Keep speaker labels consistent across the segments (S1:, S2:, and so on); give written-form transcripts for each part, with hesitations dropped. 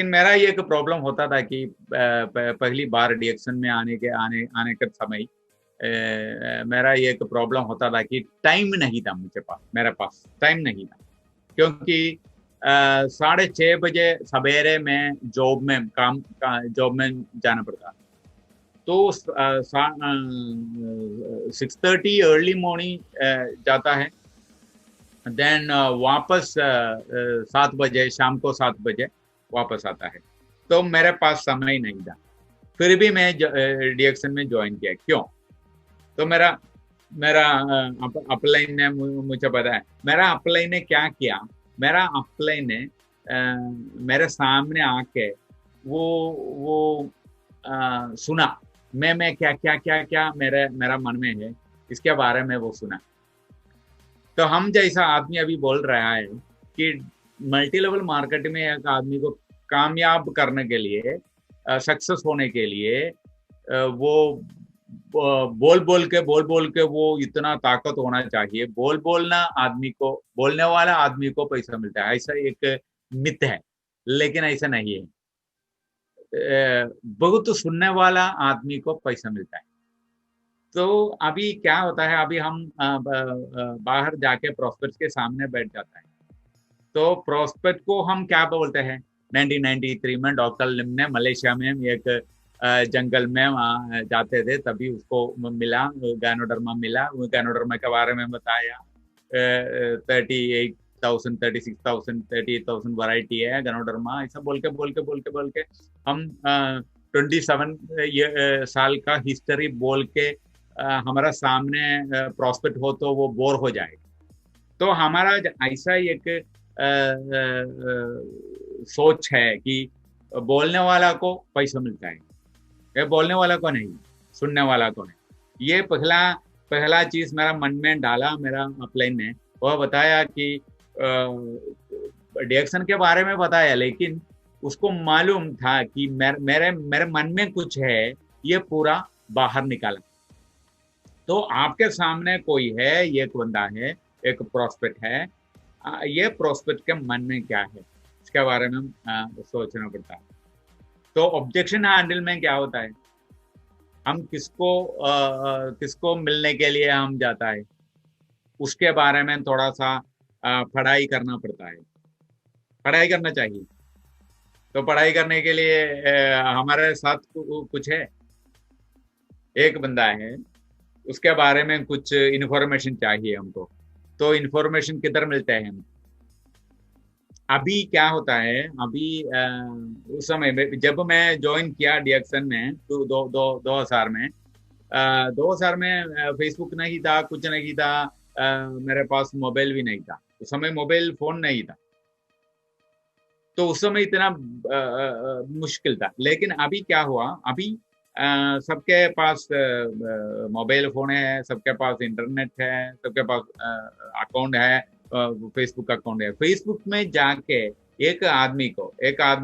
S1: मेरा ये एक प्रॉब्लम होता था कि पहली बार डिएक्शन में आने के समय मेरा ये एक प्रॉब्लम होता था कि टाइम नहीं था मुझे पास, मेरे पास टाइम नहीं था, क्योंकि 6:30 बजे सवेरे में जॉब में जाना पड़ता। तो 6:30 अर्ली मॉर्निंग जाता है, देन वापस 7 बजे, शाम को 7 बजे वापस आता है। तो मेरे पास समय नहीं था, फिर भी मैं डिएक्शन में ज्वाइन किया। क्यों? तो मेरा मेरा अपलाइन ने मुझे पता है, मेरा अपलाइन ने क्या किया। मेरा अपलाइन ने मेरे सामने आके वो सुना, मैं क्या क्या क्या क्या मेरा मन में है, इसके बारे में वो सुना। तो हम जैसा आदमी अभी बोल रहा है कि मल्टी लेवल मार्केट में एक आदमी को कामयाब करने के लिए, सक्सेस होने के लिए, वो बोल बोल के वो इतना ताकत होना चाहिए। बोलने वाला आदमी को पैसा मिलता है, ऐसा एक मिथ है, लेकिन ऐसा नहीं है। बहुत सुनने वाला आदमी को पैसा मिलता है। तो अभी क्या होता है, अभी हम बाहर जाके प्रोस्पेक्ट के सामने बैठ जाता है, तो प्रोस्पेक्ट को हम क्या बोलते हैं। 1993 में डॉक्टर लिम ने मलेशिया में एक जंगल में जाते थे, तभी उसको मिला, गैनोडर्मा मिला। गैनोडर्मा के बारे में बताया, 38,000, 36,000, 38,000 वैरायटी है गैनोडर्मा। ऐसा बोल के हम 27 साल का हिस्ट्री बोल के हमारा सामने प्रोस्पेक्ट हो तो वो बोर हो जाएगा। तो हमारा ऐसा एक सोच है कि बोलने वाला को पैसा मिलता है, ये बोलने वाला को नहीं, सुनने वाला को नहीं। ये पहला पहला चीज मेरा मन में डाला मेरा अपलाइन ने। वह बताया कि डिएक्शन के बारे में बताया, लेकिन उसको मालूम था कि मेरे मेरे मन में कुछ है, ये पूरा बाहर निकाला। तो आपके सामने कोई है, ये एक बंदा है, एक प्रोस्पेक्ट है, ये प्रोस्पेक्ट के मन में क्या है, इसके बारे में सोचना पड़ता है। तो ऑब्जेक्शन हैंडल में क्या होता है, हम किसको मिलने के लिए हम जाता है, उसके बारे में थोड़ा सा पढ़ाई करना पड़ता है, पढ़ाई करना चाहिए। तो पढ़ाई करने के लिए हमारे साथ कुछ है, एक बंदा है, उसके बारे में कुछ इन्फॉर्मेशन चाहिए हमको। तो इन्फॉर्मेशन किधर मिलते हैं हम? अभी क्या होता है, अभी उस समय जब मैं ज्वाइन किया डिएक्शन में, तो 2000 में, 2000 में फेसबुक नहीं था, कुछ नहीं था, मेरे पास मोबाइल भी नहीं था। उस समय मोबाइल फोन नहीं था, तो उस समय इतना मुश्किल था। लेकिन अभी क्या हुआ, अभी सबके पास मोबाइल फोन है, सबके पास इंटरनेट है, सबके पास अकाउंट है, फेसबुक अकाउंट है। फेसबुक में जाके एक आदमी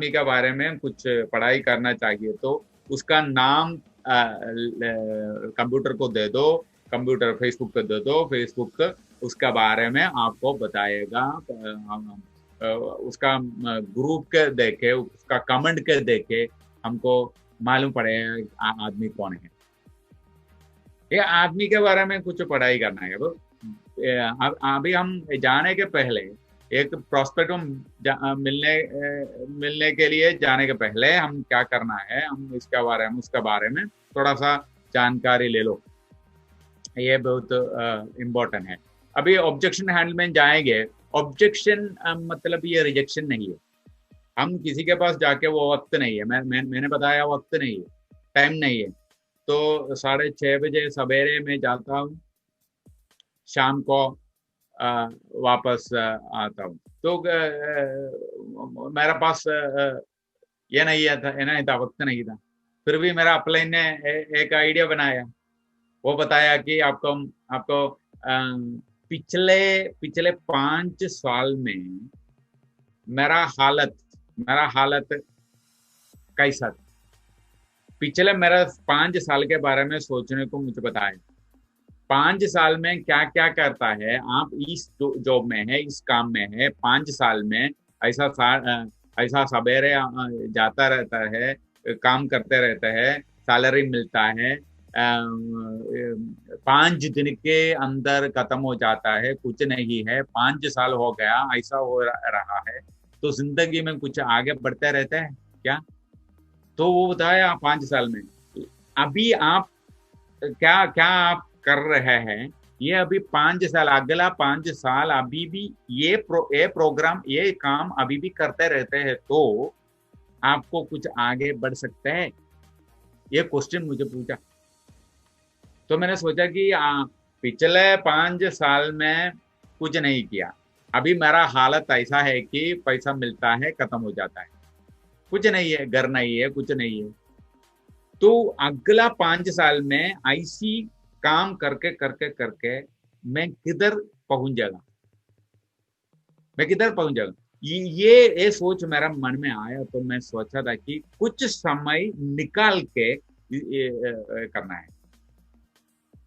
S1: के बारे में कुछ पढ़ाई करना चाहिए, तो उसका नाम कंप्यूटर को दे दो, कंप्यूटर फेसबुक को दे दो, फेसबुक उसका बारे में आपको बताएगा। उसका ग्रुप के देखे, उसका कमेंट के देखे हमको मालूम पड़ेगा आदमी कौन है। ये आदमी के बारे में कुछ पढ़ाई करना है। अभी हम जाने के पहले, एक प्रोस्पेक्ट मिलने के लिए जाने के पहले हम क्या करना है, हम इसके बारे में उसके बारे में थोड़ा सा जानकारी ले लो, ये बहुत इम्पोर्टेंट है। अभी ऑब्जेक्शन हैंडल में जाएंगे। ऑब्जेक्शन मतलब ये रिजेक्शन नहीं है। हम किसी के पास जाके, वो वक्त नहीं है, मैंने बताया वक्त नहीं है, टाइम नहीं है। तो 6:30 बजे सवेरे में जाता हूँ, शाम को वापस आता हूँ। तो मेरा पास ये नहीं था, वक्त नहीं था। फिर भी मेरा अपलाइन ने एक आइडिया बनाया। वो बताया कि आपको आपको पिछले पिछले 5 साल में मेरा हालत कैसा था, पिछले मेरा 5 साल के बारे में सोचने को मुझे बताया। 5 साल में क्या क्या करता है, आप इस जॉब में है, इस काम में है, 5 साल में ऐसा ऐसा सवेरे जाता रहता है, काम करते रहता है, सैलरी मिलता है, 5 दिन के अंदर खत्म हो जाता है, कुछ नहीं है, 5 साल हो गया, ऐसा हो रहा है, तो जिंदगी में कुछ आगे बढ़ते रहते हैं क्या? तो वो बताया 5 साल में अभी आप क्या क्या आप कर रहे हैं, ये अभी 5 साल, अगला 5 साल अभी भी ये प्रोग्राम, ये काम अभी भी करते रहते हैं, तो आपको कुछ आगे बढ़ सकते हैं? ये क्वेश्चन मुझे पूछा। तो मैंने सोचा कि पिछले 5 साल में कुछ नहीं किया, अभी मेरा हालत ऐसा है कि पैसा मिलता है, खत्म हो जाता है, कुछ नहीं है, घर नहीं है, कुछ नहीं है। तो अगला 5 साल में ऐसी काम करके करके करके मैं किधर पहुंच जाएगा, मैं किधर पहुंच जाऊंगा? ये सोच मेरा मन में आया, तो मैं सोचा था कि कुछ समय निकाल के करना है।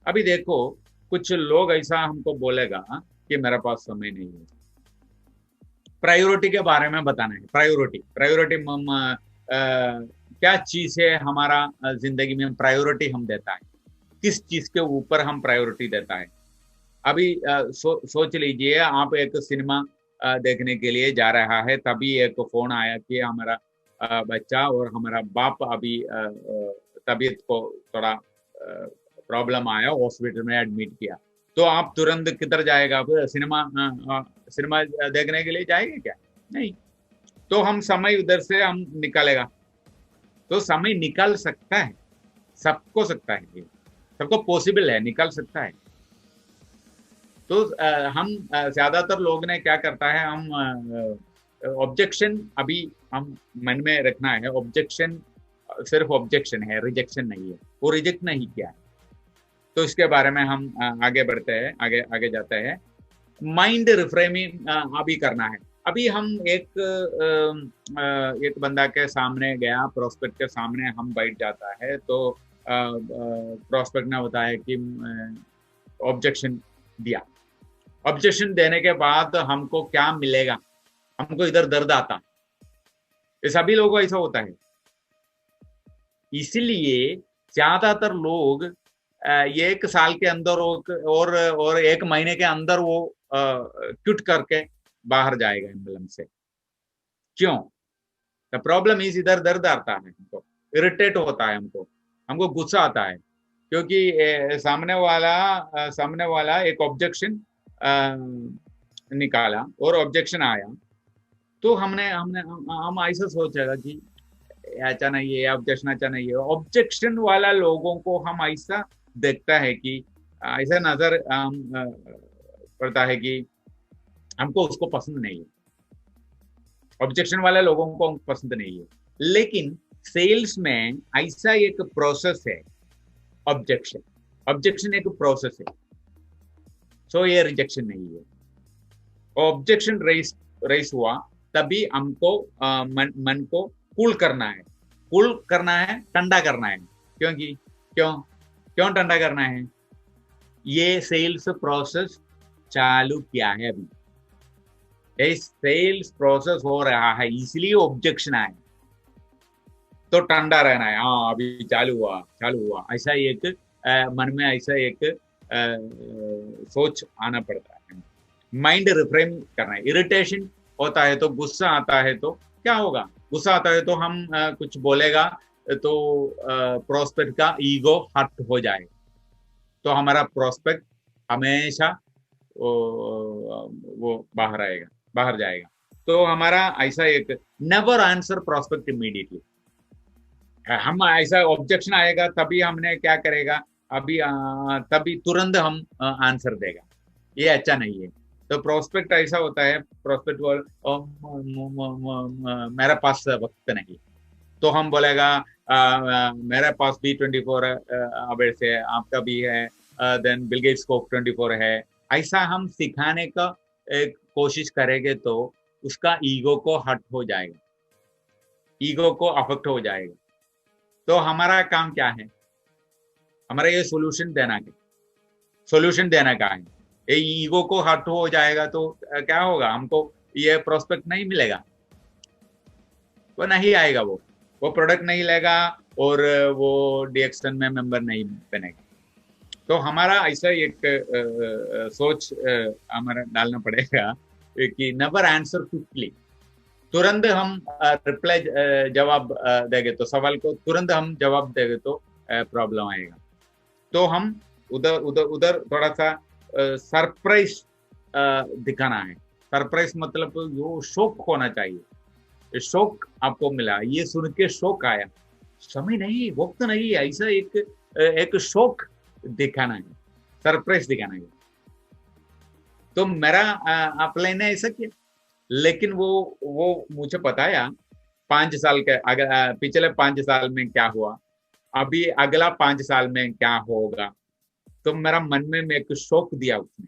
S1: अभी देखो, कुछ लोग ऐसा हमको बोलेगा कि मेरे पास समय नहीं है। प्रायोरिटी के बारे में बताना है। प्रायोरिटी प्रायोरिटी क्या चीज है हमारा जिंदगी में प्रायोरिटी हम देता है, किस चीज के ऊपर हम प्रायोरिटी देता है। अभी सोच लीजिए, आप एक सिनेमा देखने के लिए जा रहा है, तभी एक फोन आया कि हमारा बच्चा और हमारा बाप अभी तबीयत को थोड़ा प्रॉब्लम आया, हॉस्पिटल में एडमिट किया। तो आप तुरंत किधर जाएगा? सिनेमा सिनेमा देखने के लिए जाएंगे क्या? नहीं। तो हम समय उधर से हम निकालेगा, तो समय निकाल सकता है, सबको सकता है, ये सबको पॉसिबल है, निकाल सकता है। तो हम ज्यादातर लोग ने क्या करता है, हम ऑब्जेक्शन अभी हम मन में रखना है। ऑब्जेक्शन सिर्फ ऑब्जेक्शन है, रिजेक्शन नहीं है, वो रिजेक्ट नहीं किया है। तो इसके बारे में हम आगे बढ़ते हैं, आगे आगे जाते हैं। माइंड रिफ्रेमिंग अभी करना है। अभी हम एक बंदा के सामने गया, प्रोस्पेक्ट के सामने हम बैठ जाता है, तो प्रोस्पेक्ट ने बताया कि ऑब्जेक्शन दिया। ऑब्जेक्शन देने के बाद हमको क्या मिलेगा? हमको इधर दर्द आता। ये सभी लोगों को ऐसा होता है। इसलिए ज्यादातर लोग 1 साल के अंदर और 1 महीने के अंदर वो क्विट करके बाहर जाएगा एम्बुलेंस से। क्यों? द प्रॉब्लम इज, इधर दर्द आता है, हमको इरिटेट होता है, हमको हमको गुस्सा आता है, क्योंकि सामने वाला एक ऑब्जेक्शन निकाला और ऑब्जेक्शन आया, तो हमने हमने हम ऐसा सोचेगा कि अच्छा नहीं है, ऑब्जेक्शन अच्छा नहीं है। ऑब्जेक्शन वाला लोगों को हम ऐसा देखता है कि ऐसा नजर पड़ता है कि हमको उसको पसंद नहीं है, ऑब्जेक्शन वाले लोगों को पसंद नहीं है। लेकिन सेल्स में ऐसा एक प्रोसेस है, ऑब्जेक्शन ऑब्जेक्शन एक प्रोसेस है। सो ये रिजेक्शन नहीं है। ऑब्जेक्शन रेस हुआ, तभी हमको मन को कूल करना है, कूल करना है, ठंडा करना है। क्योंकि क्यों क्यों ठंडा करना है? ये सेल्स प्रोसेस चालू किया है अभी, ये सेल्स प्रोसेस हो रहा है, इसलिए ऑब्जेक्शन आए, तो ठंडा रहना है। हाँ, अभी चालू हुआ, ऐसा एक मन में ऐसा एक सोच आना पड़ता है। माइंड रिफ्रेम करना है। इरिटेशन होता है तो, गुस्सा आता है तो क्या होगा? गुस्सा आता है तो हम कुछ बोलेगा, तो प्रोस्पेक्ट का ईगो हर्ट हो जाएगा, तो हमारा प्रोस्पेक्ट हमेशा वो बाहर आएगा, बाहर जाएगा। तो हमारा ऐसा एक, नेवर आंसर प्रोस्पेक्ट इमीडिएटली। हम ऐसा ऑब्जेक्शन आएगा तभी हमने क्या करेगा, अभी तभी तुरंत हम आंसर देगा, ये अच्छा नहीं है। तो प्रोस्पेक्ट ऐसा होता है, प्रोस्पेक्ट मेरे पास वक्त नहीं, तो हम बोलेगा मेरे पास भी 24 आवर्स है, आपका भी है, देन बिल गेट्स को 24 है। ऐसा हम सिखाने का एक कोशिश करेंगे तो उसका ईगो को हर्ट हो जाएगा, ईगो को अफेक्ट हो जाएगा। तो हमारा काम क्या है? हमारा ये सोल्यूशन देना का है। ये ईगो को हर्ट हो जाएगा तो क्या होगा? हमको ये प्रोस्पेक्ट नहीं मिलेगा। वो नहीं आएगा, वो प्रोडक्ट नहीं लेगा और वो डीएक्सन में मेंबर नहीं बनेगा। तो हमारा ऐसा एक सोच हमारा डालना पड़ेगा कि नेवर आंसर क्विकली। तुरंत हम रिप्लाई जवाब देंगे तो सवाल को तुरंत हम जवाब देंगे तो प्रॉब्लम आएगा। तो हम उधर उधर उधर थोड़ा सा सरप्राइज दिखाना है। सरप्राइज मतलब वो शौक होना चाहिए। शौक आपको मिला, ये सुन के शौक आया, समय नहीं, वक्त नहीं, ऐसा एक शौक दिखाना है, सरप्राइज दिखाना है। तो मेरा अपलाइन ने ऐसा किया, लेकिन वो मुझे बताया 5 साल के पिछले 5 साल में क्या हुआ, अभी अगला 5 साल में क्या होगा। तो मेरा मन में एक शौक दिया उसने।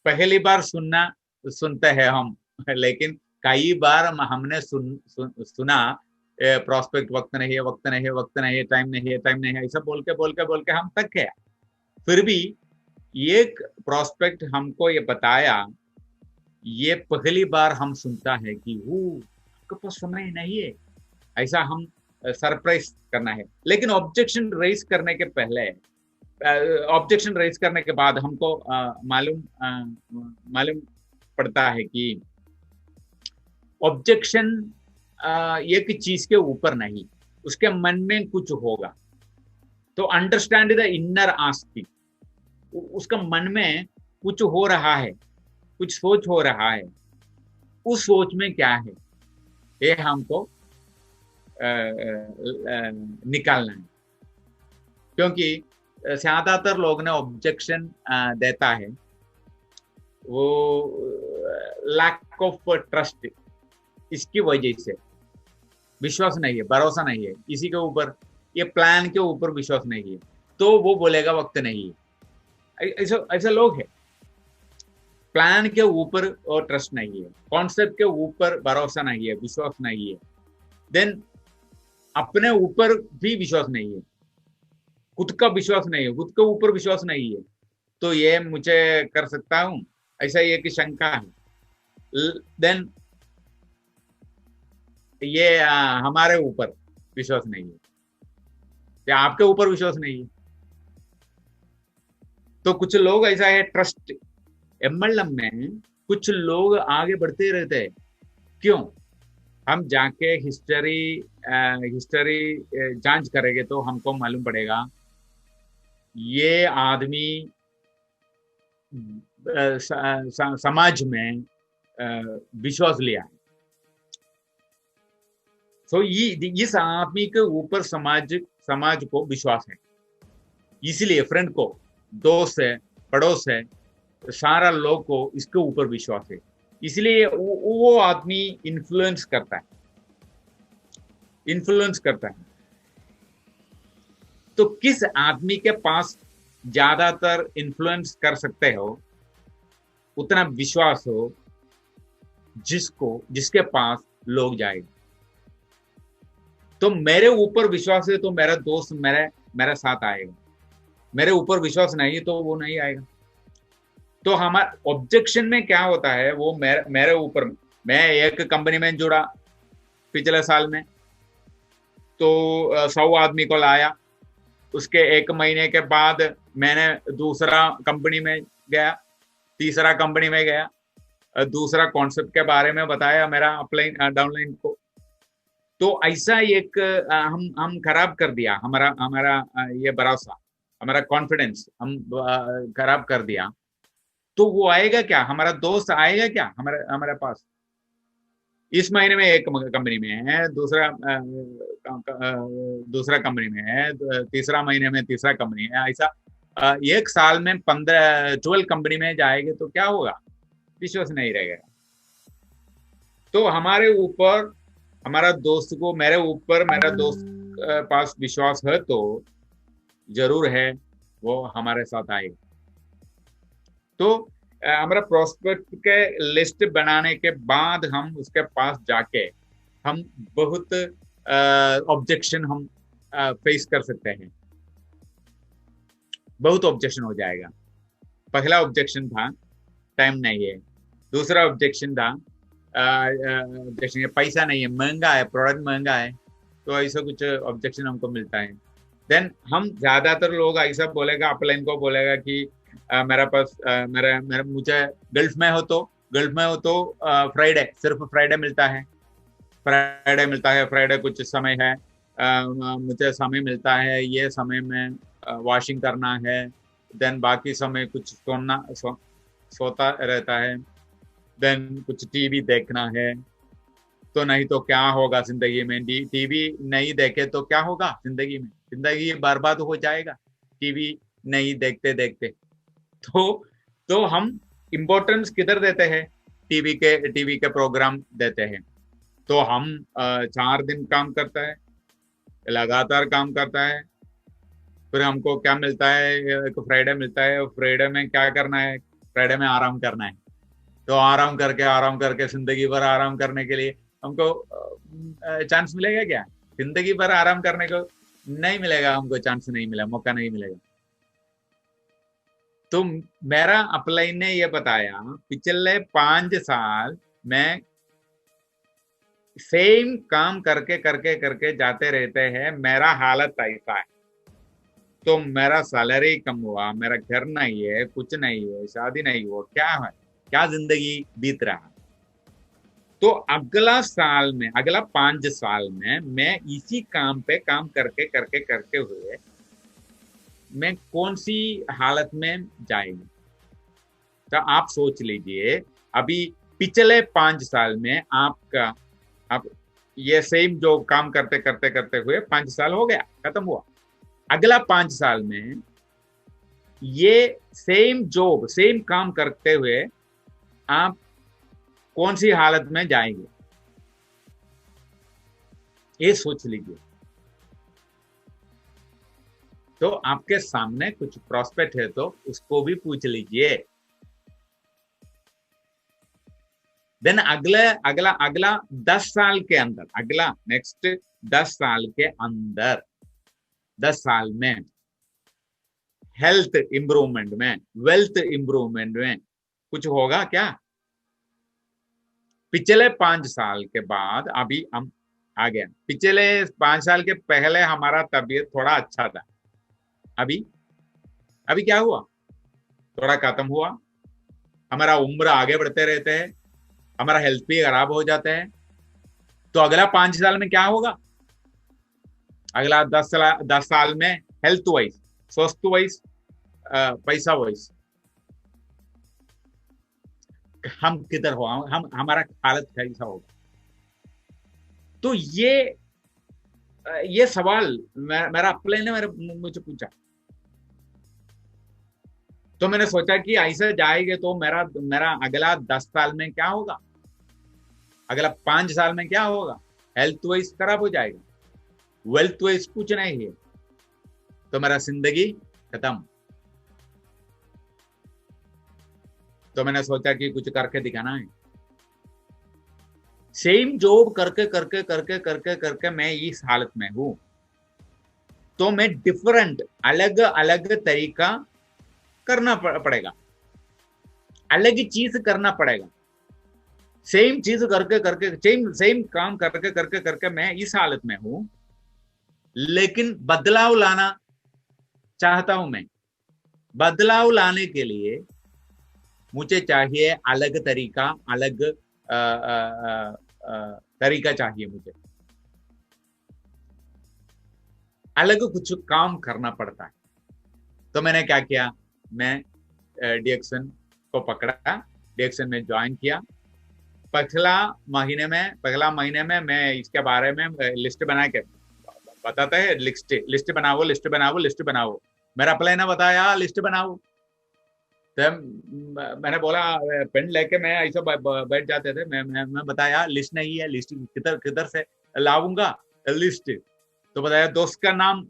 S1: पहली बार सुनते हैं हम, लेकिन कई बार हमने सुना प्रोस्पेक्ट वक्त नहीं है, वक्त नहीं है, वक्त नहीं है, टाइम नहीं है, टाइम नहीं है, ऐसा बोल के हम थक गए। फिर भी एक प्रोस्पेक्ट हमको ये बताया, ये पहली बार हम सुनता है कि वो आपके पास समय नहीं है, ऐसा हम सरप्राइज करना है। लेकिन ऑब्जेक्शन रेज करने के पहले, ऑब्जेक्शन रेज करने के बाद हमको मालूम पड़ता है कि ऑब्जेक्शन एक चीज के ऊपर नहीं, उसके मन में कुछ होगा। तो अंडरस्टैंड द इनर आस्किंग, उसका मन में कुछ हो रहा है, कुछ सोच हो रहा है, उस सोच में क्या है ये हमको निकालना है। क्योंकि ज्यादातर लोग ने ऑब्जेक्शन देता है वो लैक ऑफ ट्रस्ट, इसकी वजह से विश्वास नहीं है, भरोसा नहीं है किसी के ऊपर, ये प्लान के ऊपर विश्वास नहीं है, तो वो बोलेगा वक्त नहीं है। ऐसा लोग है, प्लान के ऊपर और ट्रस्ट नहीं है, कॉन्सेप्ट के ऊपर भरोसा नहीं है, विश्वास नहीं है, देन अपने ऊपर भी विश्वास नहीं है, खुद का विश्वास नहीं है, खुद के ऊपर विश्वास नहीं है, तो ये मुझे कर सकता हूं, ऐसा एक शंका है। देन ये हमारे ऊपर विश्वास नहीं है या आपके ऊपर विश्वास नहीं है। तो कुछ लोग ऐसा है, ट्रस्ट एमएलएम में कुछ लोग आगे बढ़ते रहते हैं। क्यों? हम जाके हिस्ट्री जांच करेंगे तो हमको मालूम पड़ेगा ये आदमी समाज में विश्वास लिया है। तो इस आदमी के ऊपर समाज को विश्वास है, इसलिए फ्रेंड को, दोस्त है, पड़ोस है, सारा लोग को इसके ऊपर विश्वास है, इसलिए वो आदमी इन्फ्लुएंस करता है। तो किस आदमी के पास ज्यादातर इन्फ्लुएंस कर सकते हो, उतना विश्वास हो, जिसके पास लोग जाएंगे। तो मेरे ऊपर विश्वास है तो मेरा दोस्त मेरे साथ आएगा, मेरे ऊपर विश्वास नहीं है तो वो नहीं आएगा। तो हमारा ऑब्जेक्शन में क्या होता है, वो मेरे ऊपर। मैं एक कंपनी में जुड़ा पिछले साल में, तो 100 आदमी को लाया, उसके 1 महीने के बाद मैंने दूसरा कंपनी में गया, तीसरा कंपनी में गया, दूसरा कॉन्सेप्ट के बारे में बताया मेरा अपलाइन डाउनलाइन को। तो ऐसा एक हम खराब कर दिया, हमारा ये भरोसा, हमारा कॉन्फिडेंस हम खराब कर दिया। तो वो आएगा क्या, हमारा दोस्त आएगा क्या हमारे पास? इस महीने में एक कंपनी में है, दूसरा कंपनी में है, तीसरा महीने में तीसरा कंपनी है, ऐसा एक साल में 12 कंपनी में जाएंगे तो क्या होगा? विश्वास नहीं रहेगा। तो हमारे ऊपर, हमारा दोस्त को, मेरे ऊपर मेरा दोस्त पास विश्वास है तो जरूर है वो हमारे साथ आएगा। तो हमारा प्रोस्पेक्ट के लिस्ट बनाने के बाद हम उसके पास जाके हम बहुत ऑब्जेक्शन हम फेस कर सकते हैं, बहुत ऑब्जेक्शन हो जाएगा। पहला ऑब्जेक्शन था टाइम नहीं है, दूसरा ऑब्जेक्शन था ऑब्जेक्शन, पैसा नहीं है, महंगा है, प्रोडक्ट महंगा है, तो ऐसा कुछ ऑब्जेक्शन हमको मिलता है। देन हम ज्यादातर लोग ऐसा बोलेगा, अपलाइन को बोलेगा कि मेरा पास मुझे गल्फ में हो तो, फ्राइडे, सिर्फ फ्राइडे मिलता है, फ्राइडे कुछ समय है, मुझे समय मिलता है, ये समय में वॉशिंग करना है, देन बाकी समय कुछ सोता रहता है, देन कुछ टीवी देखना है। तो नहीं तो क्या होगा जिंदगी में, टीवी नहीं देखे तो क्या होगा जिंदगी में, जिंदगी बर्बाद हो जाएगा टीवी नहीं देखते देखते। तो हम इम्पोर्टेंस किधर देते हैं, टीवी के प्रोग्राम देते हैं। तो हम 4 दिन काम करता है, लगातार काम करता है, फिर हमको क्या मिलता है, एक फ्राइडे मिलता है, फ्राइडे में क्या करना है, फ्राइडे में आराम करना है। तो आराम करके जिंदगी भर आराम करने के लिए हमको चांस मिलेगा क्या? जिंदगी भर आराम करने को नहीं मिलेगा, हमको चांस नहीं मिला, मौका नहीं मिलेगा। तो मेरा अपलाइन ने ये बताया, पिछले 5 साल में सेम काम करके करके करके जाते रहते हैं, मेरा हालत ऐसा है। तो मेरा सैलरी कम हुआ, मेरा घर नहीं है, कुछ नहीं है, शादी नहीं हुआ, क्या है, क्या जिंदगी बीत रहा। तो अगला 5 साल में मैं इसी काम पे काम करके करके करते हुए मैं कौन सी हालत में जाएगी। तो आप सोच लीजिए, अभी पिछले 5 साल में आपका, आप ये सेम जो काम करते करते करते हुए 5 साल हो गया, खत्म हुआ। अगला 5 साल में ये सेम जॉब, सेम काम करते हुए आप कौन सी हालत में जाएंगे, ये सोच लीजिए। तो आपके सामने कुछ प्रोस्पेक्ट है तो उसको भी पूछ लीजिए। देन अगला 10 साल के अंदर, अगला नेक्स्ट 10 साल के अंदर, 10 साल में हेल्थ इंप्रूवमेंट में, वेल्थ इंप्रूवमेंट में कुछ होगा क्या? पिछले 5 साल के बाद अभी हम आ गए, पिछले 5 साल के पहले हमारा तबीयत थोड़ा अच्छा था, अभी क्या हुआ, थोड़ा खत्म हुआ। हमारा उम्र आगे बढ़ते रहते हैं, हमारा हेल्थ भी खराब हो जाता है। तो अगला 5 साल में क्या होगा? अगला 10 साल में हेल्थ वाइज, स्वास्थ्य वाइज, पैसा वाइज हम किधर हो, हमारा हालत कैसा होगा? तो ये सवाल मेरा अपने ने मुझे पूछा। तो मैंने सोचा कि ऐसा जाएंगे तो मेरा अगला 10 साल में क्या होगा, अगला 5 साल में क्या होगा। हेल्थ वाइज खराब हो जाएगा, वेल्थ वाइज कुछ नहीं है, तो मेरा जिंदगी खत्म। तो मैंने सोचा कि कुछ करके दिखाना है। सेम जॉब करके करके करके करके करके मैं इस हालत में हूं, तो मैं डिफरेंट, अलग अलग तरीका करना पड़ेगा, अलग चीज करना पड़ेगा। सेम चीज करके करके, सेम काम करके करके करके मैं इस हालत में हूं, लेकिन बदलाव लाना चाहता हूं। मैं बदलाव लाने के लिए मुझे चाहिए अलग तरीका, अलग तरीका चाहिए, मुझे अलग कुछ काम करना पड़ता है। तो मैंने क्या किया, मैं डीएक्सन को पकड़ा, डीएक्सन में ज्वाइन किया। पहला महीने में मैं इसके बारे में लिस्ट बना के बताता है, लिस्ट बनाओ। मेरा प्लान है, बताया लिस्ट बनाओ। तो मैंने बोला, पेन लेके मैं ऐसा बैठ जाते थे, मैं बताया लिस्ट नहीं है, लिस्ट किधर से लाऊंगा लिस्ट। तो बताया दोस्त का नाम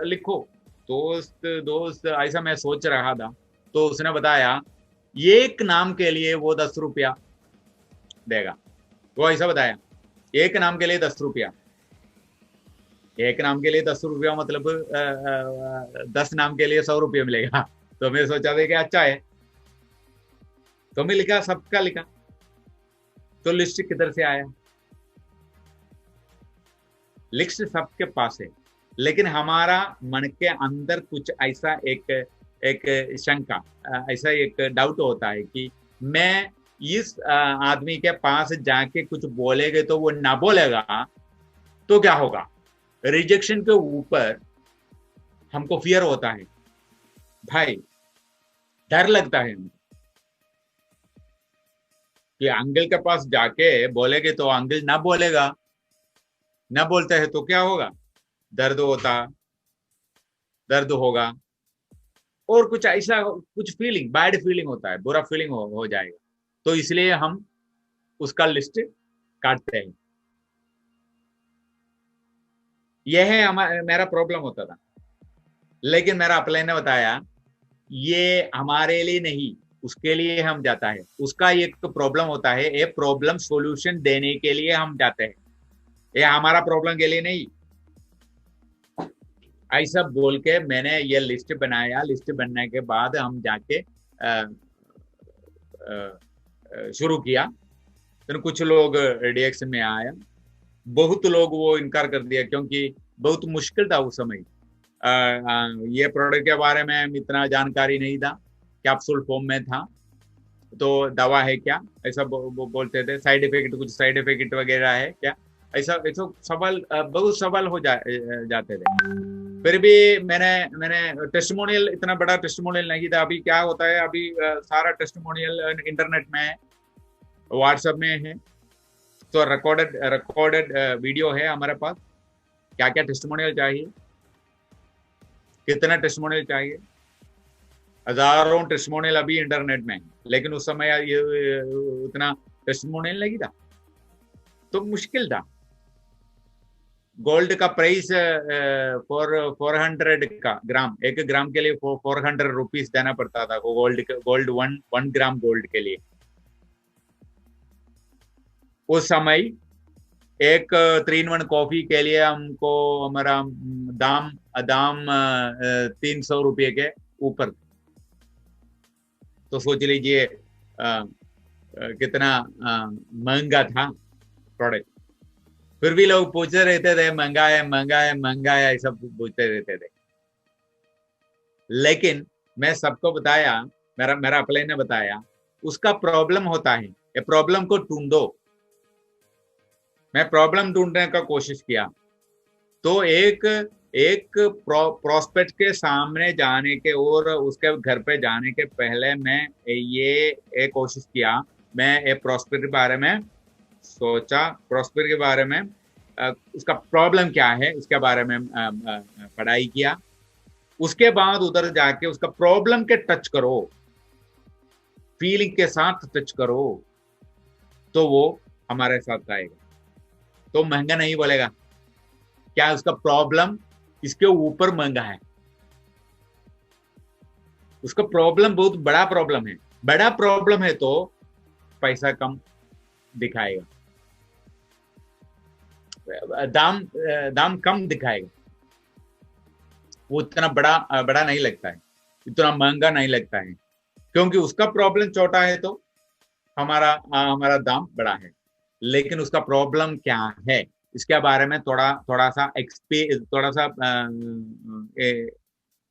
S1: लिखो। दोस्त ऐसा मैं सोच रहा था, तो उसने बताया एक नाम के लिए वो 10 रुपया देगा। वो ऐसा बताया, एक नाम के लिए 10 रुपया, एक नाम के लिए 10 रुपया मतलब 10 नाम के लिए 100 रुपया मिलेगा। तो मैं सोचा था कि अच्छा है, तो मैं लिखा, सबका लिखा। तो लिस्ट किधर से आया? लिस्ट सबके पास है, लेकिन हमारा मन के अंदर कुछ ऐसा एक एक शंका, ऐसा एक डाउट होता है कि मैं इस आदमी के पास जाके कुछ बोलेगे तो वो ना बोलेगा तो क्या होगा। रिजेक्शन के ऊपर हमको फियर होता है भाई, डर लगता है कि अंकल के पास जाके बोलेगे तो अंकल ना बोलेगा, ना बोलते हैं तो क्या होगा, दर्द होता, दर्द होगा, और कुछ ऐसा कुछ फीलिंग, बैड फीलिंग होता है, बुरा फीलिंग हो जाएगा। तो इसलिए हम उसका लिस्ट काटते हैं। यह है हमारा मेरा प्रॉब्लम होता था। लेकिन मेरा अपलाइन ने बताया ये हमारे लिए नहीं, उसके लिए हम जाता है। उसका एक प्रॉब्लम होता है, ये प्रॉब्लम सॉल्यूशन देने के लिए हम जाते हैं, ये हमारा प्रॉब्लम के लिए नहीं। ऐसा बोल के मैंने ये लिस्ट बनाया। लिस्ट बनने के बाद हम जाके शुरू किया। तो कुछ लोग रिएक्शन में आया, बहुत लोग वो इनकार कर दिया क्योंकि बहुत मुश्किल था उस समय। ये प्रोडक्ट के बारे में इतना जानकारी नहीं था, कैप्सूल फॉर्म में था, तो दवा है क्या ऐसा बोलते थे, साइड इफेक्ट, कुछ साइड इफेक्ट वगैरह है क्या, ऐसा ऐसा सवाल, बहुत सवाल हो जाते थे। फिर भी मैंने मैंने टेस्टिमोनियल, इतना बड़ा टेस्टिमोनियल नहीं था। अभी क्या होता है, अभी सारा टेस्टिमोनियल इंटरनेट में है, व्हाट्सएप में है, तो रिकॉर्डेड वीडियो है हमारे पास। क्या क्या टेस्टिमोनियल चाहिए, कितना टेस्टिमोनियल चाहिए, हजारों टेस्टिमोनियल अभी इंटरनेट में है। लेकिन उस समय ये उतना टेस्टिमोनियल नहीं था, तो मुश्किल था। गोल्ड का प्राइस 400 का ग्राम, 1 ग्राम के लिए 400 रुपीज देना पड़ता था गोल्ड 1 ग्राम गोल्ड के लिए। उस समय एक 3 in 1 कॉफी के लिए हमको हमारा दाम दाम 300 रुपये के ऊपर। तो सोच लीजिए कितना महंगा था प्रोडक्ट। फिर भी लोग पूछते रहते थे महंगा है, महंगा है, महंगा है, ऐसा पूछते रहते थे। लेकिन मैं सबको बताया, मेरा अपलाइन ने बताया उसका प्रॉब्लम होता है, ये प्रॉब्लम को ढूंढो। मैं प्रॉब्लम ढूंढने का कोशिश किया। तो एक प्रोस्पेक्ट के सामने जाने के और उसके घर पे जाने के पहले मैं ये कोशिश किया, मैं एक प्रोस्पेक्ट के बारे में सोचा, प्रोस्पेक्ट के बारे में उसका प्रॉब्लम क्या है इसके बारे में पढ़ाई किया। उसके बाद उधर जाके उसका प्रॉब्लम के टच करो, फीलिंग के साथ टच करो, तो वो हमारे साथ आएगा। तो महंगा नहीं बोलेगा, क्या उसका प्रॉब्लम इसके ऊपर महंगा है, उसका प्रॉब्लम बहुत बड़ा प्रॉब्लम है। बड़ा प्रॉब्लम है तो पैसा कम दिखाएगा, दाम कम दिखाएगा, वो इतना बड़ा नहीं लगता है, इतना महंगा नहीं लगता है, क्योंकि उसका प्रॉब्लम छोटा है तो हमारा दाम बड़ा है। लेकिन उसका प्रॉब्लम क्या है इसके बारे में थोड़ा सा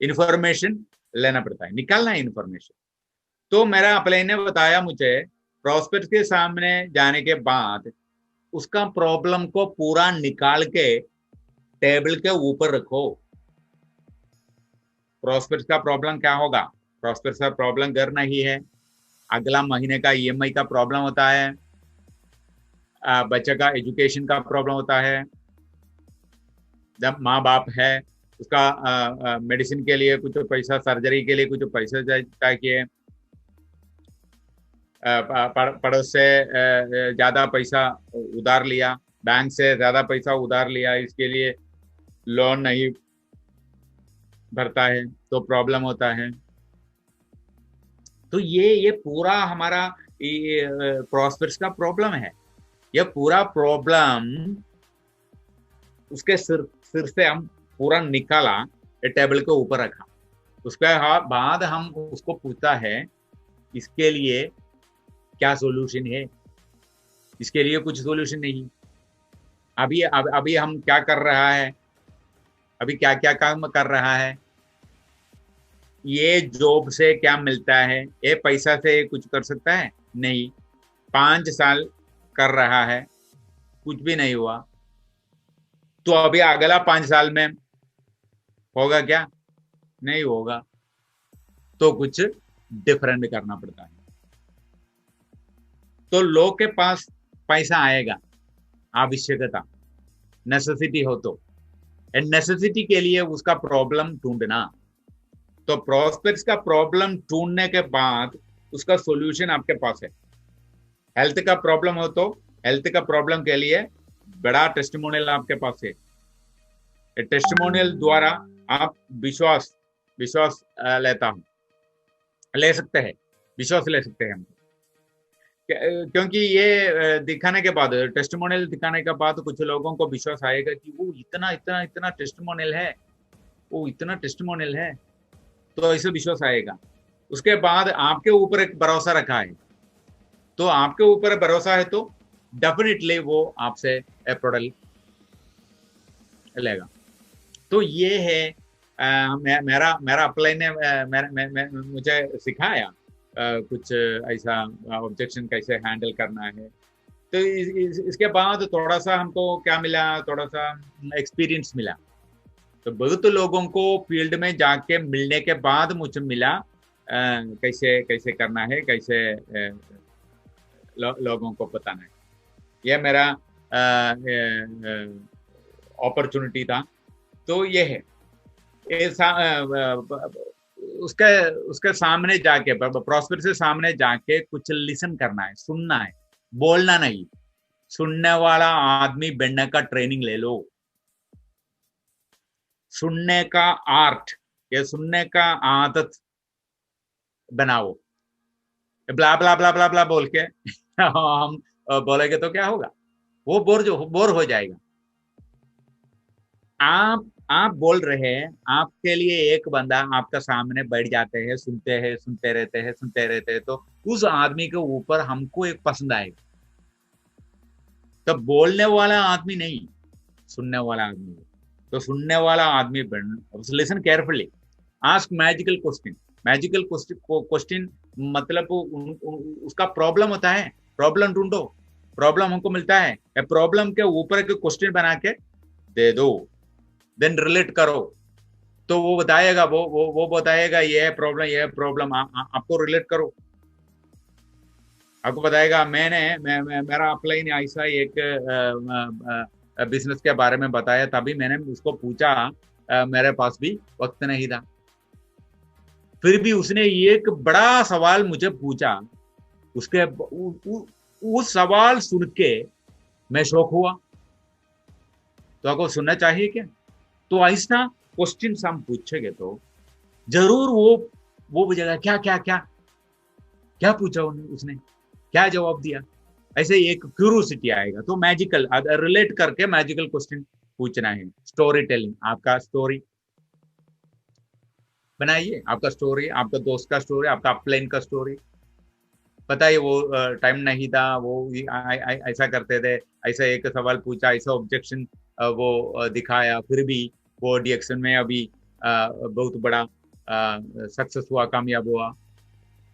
S1: इंफॉर्मेशन लेना पड़ता है, निकालना है इंफॉर्मेशन। तो मेरा अपलाइन ने बताया मुझे, प्रोस्पेक्ट के सामने जाने के बाद उसका प्रॉब्लम को पूरा निकाल के टेबल के ऊपर रखो। प्रोस्पेक्ट का प्रॉब्लम क्या होगा, प्रोस्पेक्ट का प्रॉब्लम घर नहीं है, अगला महीने का ईएमआई का प्रॉब्लम होता है, बच्चे का एजुकेशन का प्रॉब्लम होता है, जब माँ बाप है उसका मेडिसिन के लिए कुछ पैसा, सर्जरी के लिए कुछ पैसा चाहिए, पड़ोस से ज्यादा पैसा उधार लिया, बैंक से ज्यादा पैसा उधार लिया, इसके लिए लोन नहीं भरता है तो प्रॉब्लम होता है। तो ये पूरा हमारा प्रॉस्पेक्ट का प्रॉब्लम है। ये पूरा प्रॉब्लम उसके सिर से हम पूरा निकाला, टेबल के ऊपर रखा। उसके बाद हम उसको पूछता है इसके लिए क्या सॉल्यूशन है, इसके लिए कुछ सोल्यूशन नहीं। अभी हम क्या कर रहा है, अभी क्या क्या काम कर रहा है, ये जॉब से क्या मिलता है, ये पैसा से कुछ कर सकता है नहीं। 5 साल कर रहा है, कुछ भी नहीं हुआ, तो अभी अगला 5 साल में होगा क्या? नहीं होगा। तो कुछ डिफरेंट करना पड़ता है। तो लोग के पास पैसा आएगा, आवश्यकता, नेसेसिटी हो तो, एंड नेसेसिटी के लिए उसका प्रॉब्लम ढूंढना। तो प्रोस्पेक्ट्स का प्रॉब्लम ढूंढने के बाद उसका सॉल्यूशन आपके पास है। हेल्थ का प्रॉब्लम हो तो हेल्थ का प्रॉब्लम के लिए बड़ा टेस्टिमोनियल आपके पास है। टेस्टिमोनियल द्वारा आप विश्वास विश्वास लेता हूं, ले सकते हैं, विश्वास ले सकते हैं हम। क्योंकि ये दिखाने के बाद, टेस्टिमोनियल दिखाने के बाद कुछ लोगों को विश्वास आएगा कि वो इतना इतना इतना टेस्टिमोनियल है, वो इतना टेस्टिमोनियल है, तो ऐसे विश्वास आएगा। उसके बाद आपके ऊपर एक भरोसा रखा है, तो आपके ऊपर भरोसा है तो डेफिनेटली वो आपसे प्रोडक्ट लेगा। तो ये है मेरा मेरा अप्लाई ने मुझे सिखाया कुछ ऐसा ऑब्जेक्शन कैसे हैंडल करना है। तो इसके बाद थोड़ा सा हमको क्या मिला, थोड़ा सा एक्सपीरियंस मिला। तो बहुत लोगों को फील्ड में जाके मिलने के बाद मुझे मिला कैसे कैसे करना है, कैसे लोगों को बताना है। यह मेरा अपॉर्चुनिटी था। तो ये है, ये उसके उसके सामने जाके, प्रॉस्पेर से सामने जाके कुछ लिसन करना है, सुनना है, बोलना नहीं। सुनने वाला आदमी बनने का ट्रेनिंग ले लो। सुनने का आर्ट या सुनने का आदत बनाओ। ब्ला ब्ला ब्ला ब्ला ब्ला बोल के हम बोलेंगे तो क्या होगा, वो बोर हो जाएगा। आप बोल रहे हैं, आपके लिए एक बंदा आपका सामने बैठ जाते हैं, सुनते हैं, सुनते रहते हैं, सुनते रहते हैं, तो उस आदमी के ऊपर हमको एक पसंद आएगा। तो बोलने वाला आदमी नहीं, सुनने वाला आदमी। तो सुनने वाला आदमी बन, listen carefully, ask magical question. Magical question मतलब उसका प्रॉब्लम होता है, प्रॉब्लम ढूंढो, प्रॉब्लम हमको मिलता है, प्रॉब्लम के ऊपर एक क्वेश्चन बना के दे दो, देन रिलेट करो। तो वो बताएगा, वो बताएगा ये प्रॉब्लम, ये प्रॉब्लम, आपको रिलेट करो। आपको बताएगा मेरा अपलाइन ऐसा एक बिजनेस के बारे में बताया, तभी मैंने उसको पूछा, मेरे पास भी वक्त नहीं था, फिर भी उसने एक बड़ा सवाल मुझे पूछा। उसके उस सवाल सुन के मैं शौक हुआ। तो आपको सुनना चाहिए क्या? तो ऐसा क्वेश्चन हम पूछेंगे तो जरूर वो पूछेगा क्या क्या क्या क्या पूछा उसने, क्या जवाब दिया, ऐसे एक क्यूरियोसिटी आएगा। तो मैजिकल रिलेट करके मैजिकल क्वेश्चन पूछना है। स्टोरी टेलिंग, आपका स्टोरी बनाइए, आपका स्टोरी, आपका दोस्त का स्टोरी, आपका अपलाइन का स्टोरी। पता है वो टाइम नहीं था, वो ऐसा करते थे, ऐसा एक सवाल पूछा, ऐसा ऑब्जेक्शन वो दिखाया, फिर भी वो डीएक्शन में अभी बहुत बड़ा सक्सेस हुआ, कामयाब हुआ।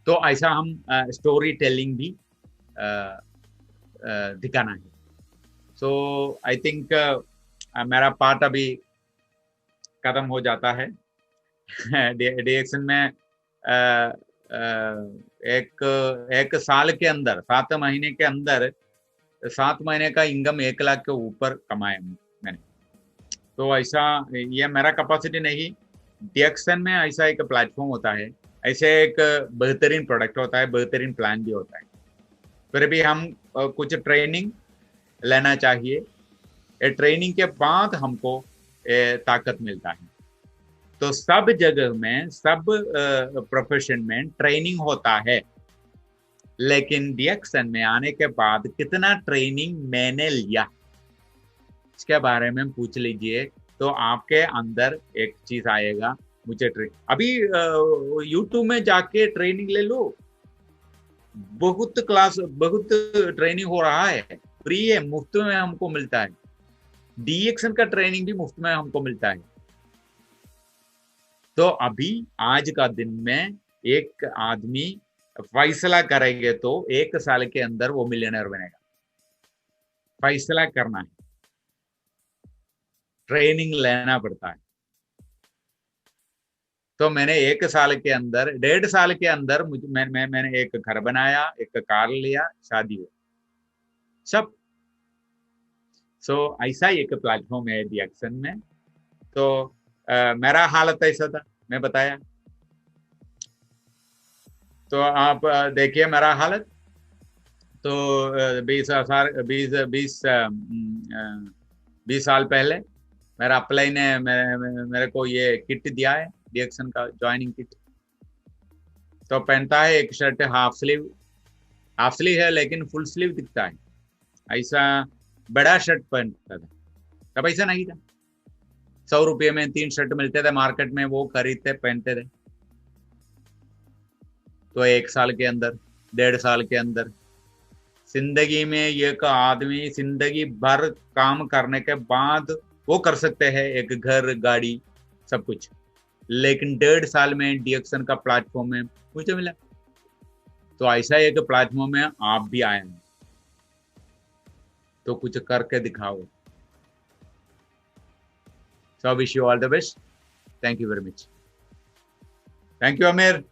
S1: तो ऐसा हम स्टोरी टेलिंग भी दिखाना है। सो आई थिंक मेरा पार्ट अभी खत्म हो जाता है। डीएक्शन में एक साल के अंदर, 7 महीने के अंदर, 7 महीने का इनकम 1 लाख के ऊपर कमाया मैंने। तो ऐसा ये मेरा कैपेसिटी नहीं, डीएक्शन में ऐसा एक प्लेटफॉर्म होता है, ऐसे एक बेहतरीन प्रोडक्ट होता है, बेहतरीन प्लान भी होता है। फिर भी हम कुछ ट्रेनिंग लेना चाहिए, ट्रेनिंग के बाद हमको ताकत मिलता है। तो सब जगह में, सब प्रोफेशन में ट्रेनिंग होता है, लेकिन डीएक्शन में आने के बाद कितना ट्रेनिंग मैंने लिया, इसके बारे में पूछ लीजिए, तो आपके अंदर एक चीज आएगा, मुझे अभी यूट्यूब में जाके ट्रेनिंग ले लो, बहुत क्लास, बहुत ट्रेनिंग हो रहा है, फ्री है, मुफ्त में हमको मिलता है। डीएक्शन का ट्रेनिंग भी मुफ्त में हमको मिलता है। तो अभी आज का दिन में एक आदमी फैसला करेंगे तो 1 साल के अंदर वो मिलियनर बनेगा। फैसला करना है, ट्रेनिंग लेना पड़ता है। तो मैंने 1 साल के अंदर, 1.5 साल के अंदर मैंने एक घर बनाया, एक कार लिया, शादी हुई, सब। सो ऐसा एक प्लेटफॉर्म है डीएक्शन में। तो मेरा हालत ऐसा था, मैं बताया। तो आप देखिए मेरा हालत। तो 20 साल पहले मेरा अप्लाई ने मेरे को ये किट दिया है, डीएक्शन का ज्वाइनिंग किट। तो पहनता है एक shirt half sleeve, half sleeve है लेकिन फुल स्लीव दिखता है, ऐसा बड़ा शर्ट पहनता था। तब ऐसा नहीं था, 100 रुपये में 3 शर्ट मिलते थे मार्केट में, वो खरीदते पहनते थे। तो 1 साल के अंदर, 1.5 साल के अंदर, जिंदगी में एक आदमी जिंदगी भर काम करने के बाद वो कर सकते हैं एक घर, गाड़ी, सब कुछ। लेकिन 1.5 साल में डीएक्शन का प्लेटफॉर्म में मुझे मिला। तो ऐसा एक प्लेटफॉर्म में आप भी आए हैं, तो कुछ करके दिखाओ। So wish you all the best. Thank you very much. Thank you Aamir.